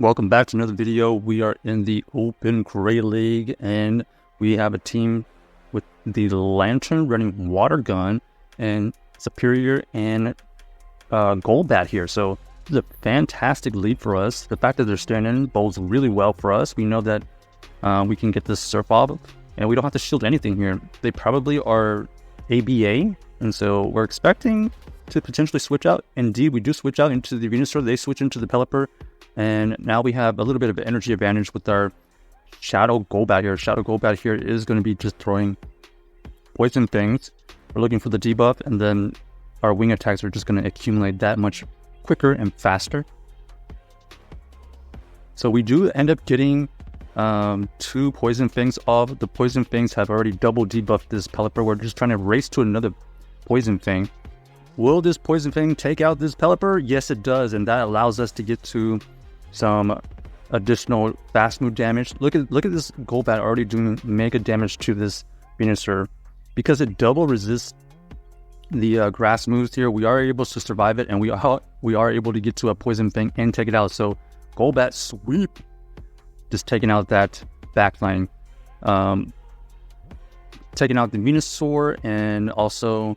Welcome back to another video. We are in the Open Gray League, and we have a team with the Lanturn running Water Gun and Serperior and Golbat here. So this is a fantastic lead for us. The fact that they're standing bodes really well for us. We know that we can get this Surf off, and we don't have to shield anything here. They probably are ABA, and so we're expecting to potentially switch out. Indeed, we do switch out into the Venusaur. They switch into the Pelipper. And now we have a little bit of energy advantage with our Shadow Golbat here. Shadow Golbat here is going to be just throwing poison things. We're looking for the debuff, and then our wing attacks are just going to accumulate that much quicker and faster. So we do end up getting 2 Poison Fangs off. The Poison Fangs have already double debuffed this Pelipper. We're just trying to race to another Poison Fang. Will this Poison Fang take out this Pelipper? Yes, it does, and that allows us to get to some additional fast move damage. Look at this Golbat already doing mega damage to this Venusaur. Because it double resists the grass moves here, we are able to survive it, and we are able to get to a Poison Fang and take it out. So Golbat sweep, just taking out that backline, taking out the Venusaur, and also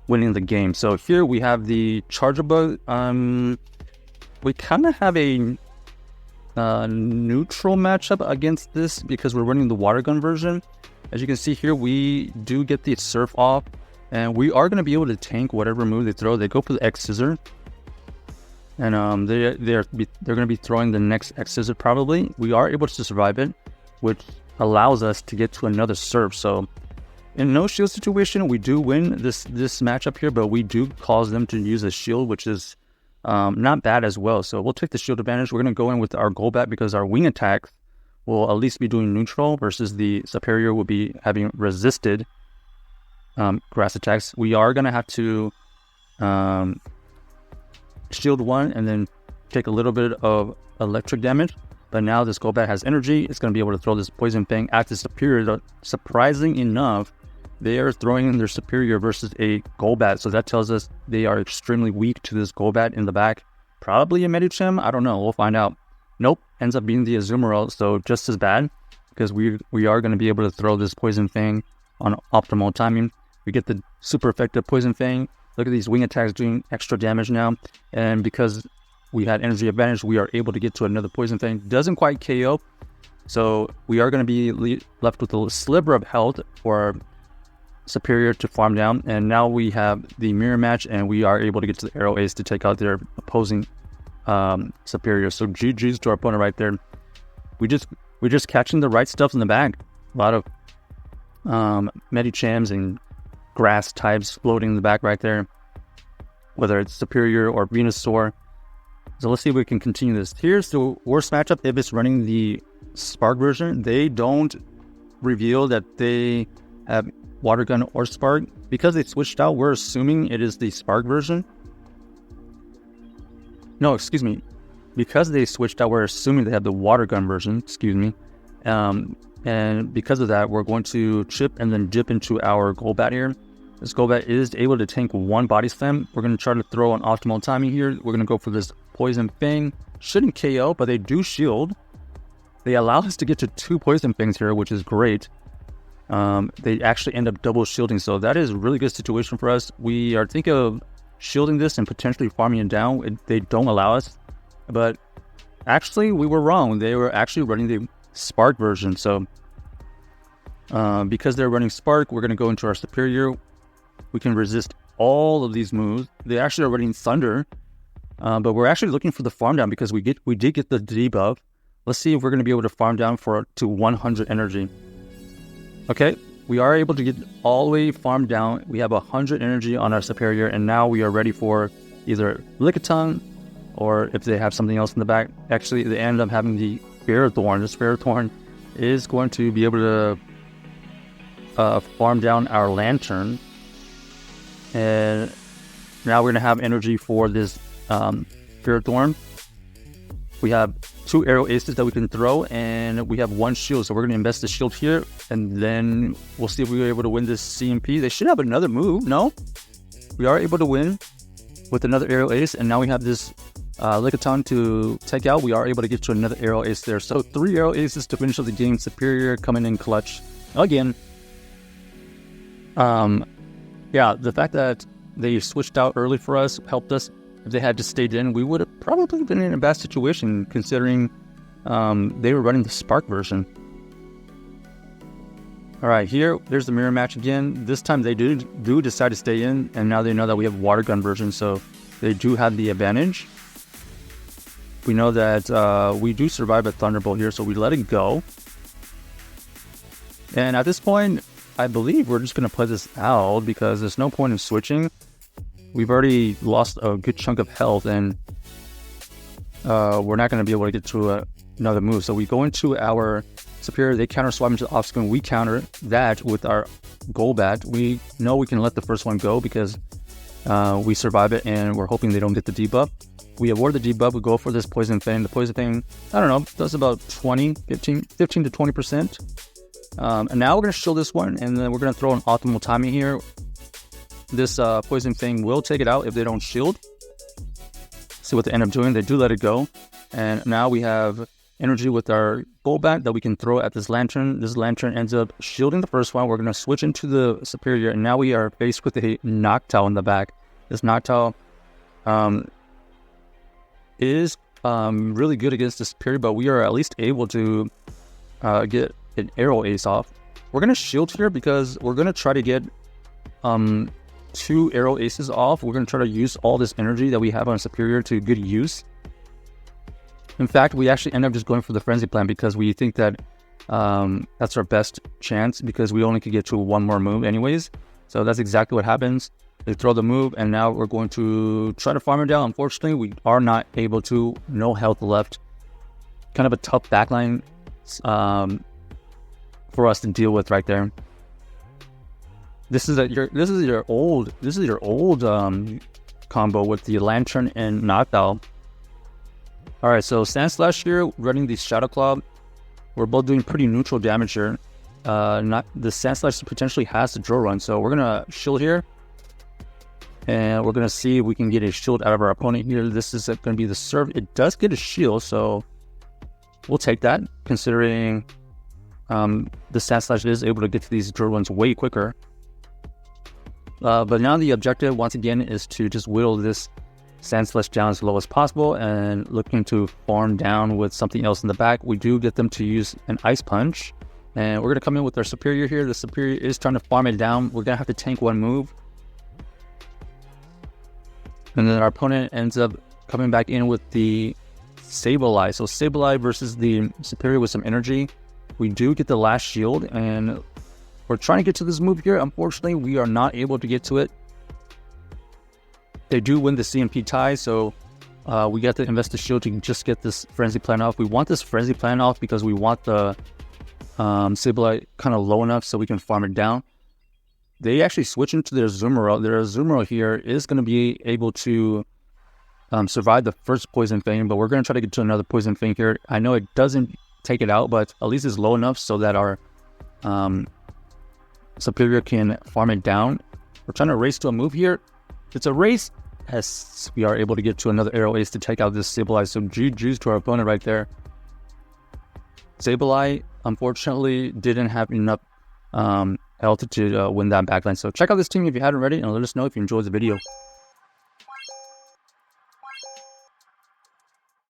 winning the game. So here we have the Charjabug. We kind of have a neutral matchup against this because we're running the Water Gun version. As you can see here, we do get the Surf off, and we are going to be able to tank whatever move they throw. They go for the X Scissor, and they're going to be throwing the next X Scissor probably. We are able to survive it, which allows us to get to another Surf. So in no shield situation, we do win this matchup here, but we do cause them to use a shield, which is not bad as well. So we'll take the shield advantage. We're going to go in with our Golbat because our wing attacks will at least be doing neutral versus the Serperior will be having resisted grass attacks. We are going to have to shield one and then take a little bit of electric damage. But now this Golbat has energy. It's going to be able to throw this Poison Fang at the Serperior. Surprising enough, they are throwing in their Serperior versus a Golbat. So that tells us they are extremely weak to this Golbat in the back. Probably a Medicham. I don't know. We'll find out. Nope. Ends up being the Azumarill. So just as bad because we are going to be able to throw this Poison Fang on optimal timing. We get the super effective Poison Fang. Look at these wing attacks doing extra damage now. And because we had energy advantage, we are able to get to another Poison Fang. Doesn't quite KO. So we are going to be left with a sliver of health for Serperior to farm down. And now we have the mirror match, and we are able to get to the Arrow Ace to take out their opposing Serperior. So GG's to our opponent right there. We're just catching the right stuff in the bag. A lot of Medichams and grass types floating in the back right there, whether it's Serperior or Venusaur. So let's see if we can continue this. Here's the worst matchup if it's running the Spark version. They don't reveal that they have Water Gun or Spark. Because they switched out, we're assuming it is the Spark version. No, excuse me. Because they switched out, we're assuming they have the Water Gun version. Excuse me. And because of that, we're going to chip and then dip into our Golbat here. This Golbat is able to tank 1 Body Slam. We're going to try to throw on optimal timing here. We're going to go for this Poison Fang. Shouldn't KO, but they do shield. They allow us to get to 2 Poison Fangs here, which is great. They actually end up double shielding, so that is a really good situation for us. We are thinking of shielding this and potentially farming it down. They don't allow us, but actually we were wrong. They were actually running the Spark version. So because they're running Spark, we're going to go into our Serperior. We can resist all of these moves. They actually are running Thunder, but we're actually looking for the farm down because we did get the debuff. Let's see if we're going to be able to farm down to 100 energy. Okay, we are able to get all the way farmed down. We have 100 energy on our Serperior, and now we are ready for either Lickitung or if they have something else in the back. Actually, they end up having the Ferrothorn. This Ferrothorn is going to be able to farm down our Lanturn. And now we're going to have energy for this Ferrothorn. We have 2 Arrow Aces that we can throw, and we have 1 shield. So we're going to invest the shield here, and then we'll see if we were able to win this CMP. They should have another move. No? We are able to win with another Arrow Ace, and now we have this Lickitung to take out. We are able to get to another Aerial Ace there. So 3 Aerial Aces to finish up the game. Serperior coming in clutch again. Yeah, the fact that they switched out early for us helped us. If they had just stayed in, we would have probably been in a bad situation considering they were running the Spark version. Alright, there's the mirror match again. This time they do decide to stay in, and now they know that we have Water Gun version, so they do have the advantage. We know that we do survive a Thunderbolt here, so we let it go. And at this point, I believe we're just going to play this out because there's no point in switching. We've already lost a good chunk of health, and we're not going to be able to get to another move. So we go into our Serperior, they counter swap into the off screen. We counter that with our Golbat. We know we can let the first one go because we survive it, and we're hoping they don't get the debuff. We avoid the debuff, we go for this Poison Fang. The Poison Fang, I don't know, does about 15 to 20%. And now we're going to shield this one, and then we're going to throw an optimal timing here. This Poison Fang will take it out if they don't shield. See what they end up doing. They do let it go. And now we have energy with our Golbat that we can throw at this Lanturn. This Lanturn ends up shielding the first one. We're going to switch into the Serperior, and now we are faced with a Noctowl in the back. This Noctowl is really good against the Serperior, but we are at least able to get an Aerial Ace off. We're going to shield here because we're going to try to get 2 Aerial Aces off. We're going to try to use all this energy that we have on Serperior to good use. In fact, we actually end up just going for the Frenzy Plan because we think that that's our best chance because we only could get to 1 more move anyways. So that's exactly what happens. They throw the move, and now we're going to try to farm it down. Unfortunately, we are not able to. No health left. Kind of a tough backline for us to deal with right there. This is your old combo with the Lanturn and Noctowl. All right, so Sandslash here running the Shadow Claw. We're both doing pretty neutral damage here. The Sandslash potentially has the Drill Run, so we're gonna shield here, and we're gonna see if we can get a shield out of our opponent here. This is gonna be the serve. It does get a shield, so we'll take that considering the Sandslash is able to get to these Drill Runs way quicker. But now the objective, once again, is to just whittle this Sandslash down as low as possible and looking to farm down with something else in the back. We do get them to use an Ice Punch, and we're going to come in with our Serperior here. The Serperior is trying to farm it down. We're going to have to tank 1 move. And then our opponent ends up coming back in with the Sableye. So Sableye versus the Serperior with some energy. We do get the last shield, and we're trying to get to this move here. Unfortunately, we are not able to get to it. They do win the CMP tie, so we got to invest the shield to just get this Frenzy Plan off. We want this Frenzy Plan off because we want the Sableye kind of low enough so we can farm it down. They actually switch into their Azumarill. Their Azumarill here is going to be able to survive the first Poison Fang, but we're going to try to get to another Poison Fang here. I know it doesn't take it out, but at least it's low enough so that our Serperior can farm it down. We're trying to race to a move here. It's a race as we are able to get to another Aerial Ace to take out this Sableye. So GG's to our opponent right there. Sableye, unfortunately, didn't have enough health to win that backline. So check out this team if you haven't already, and let us know if you enjoyed the video.